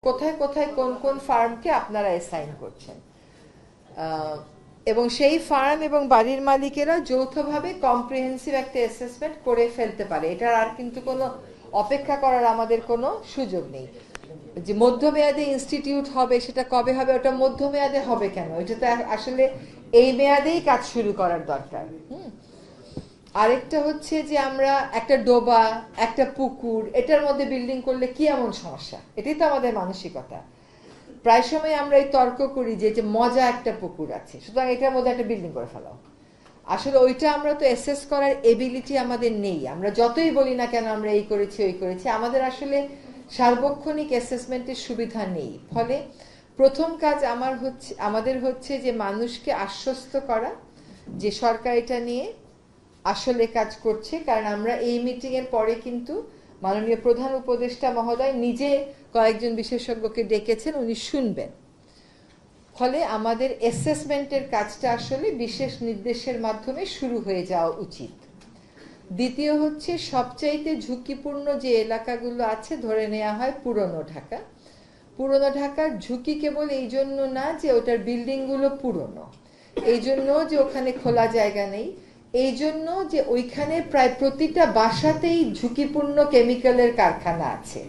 কোথায় কোথায় কোন কোন ফার্মকে আপনারা অ্যাসাইন করছেন এবং সেই ফার্ম এবং বাড়ির মালিকেরা যৌথভাবে কম্প্রিহেন্সিভ একটা অ্যাসেসমেন্ট করে ফেলতে পারে। এটার আর কিন্তু কোনো অপেক্ষা করার আমাদের কোনো সুযোগ নেই। যে মধ্যমেয়াদে ইনস্টিটিউট হবে সেটা কবে হবে, ওটা মধ্যমেয়াদে হবে কেন, এটা তো আসলে এই মেয়াদেই কাজ শুরু করার দরকার। আরেকটা হচ্ছে যে আমরা একটা ডোবা, একটা পুকুর, এটার মধ্যে বিল্ডিং করলে কি এমন সমস্যা, এটাই তো আমাদের মানসিকতা। প্রায় সময় আমরা এই তর্ক করি যে মজা একটা পুকুর আছে, সুতরাং এটার মধ্যে একটা বিল্ডিং করে ফেলাও। আসলে ওইটা আমরা তো অ্যাসেস করার এবিলিটি আমাদের নেই। আমরা যতই বলি না কেন আমরা এই করেছি ওই করেছি, আমাদের আসলে সার্বক্ষণিক অ্যাসেসমেন্টের সুবিধা নেই। ফলে প্রথম কাজ আমাদের হচ্ছে যে মানুষকে আশ্বস্ত করা যে সরকার এটা নিয়ে আসলে কাজ করছে। কারণ আমরা এই মিটিং এর পরে কিন্তু মাননীয় প্রধান উপদেষ্টা মহোদয় নিজে কয়েকজন বিশেষজ্ঞকে ডেকেছেন, উনি শুনবেন। ফলে আমাদের অ্যাসেসমেন্টের কাজটা আসলে বিশেষ নির্দেশের মাধ্যমে শুরু হয়ে যাওয়া উচিত। দ্বিতীয় হচ্ছে সবচাইতে ঝুঁকিপূর্ণ যে এলাকাগুলো আছে, ধরে নেওয়া হয় পুরনো ঢাকা। পুরনো ঢাকার ঝুঁকি কেবল এই জন্য না যে ওটার বিল্ডিংগুলো পুরনো, এই জন্য যে ওখানে খোলা জায়গা নেই, এই জন্য যে ওইখানে প্রায় প্রতিটা বাসাতেই ঝুঁকিপূর্ণ কেমিক্যালের কারখানা আছে।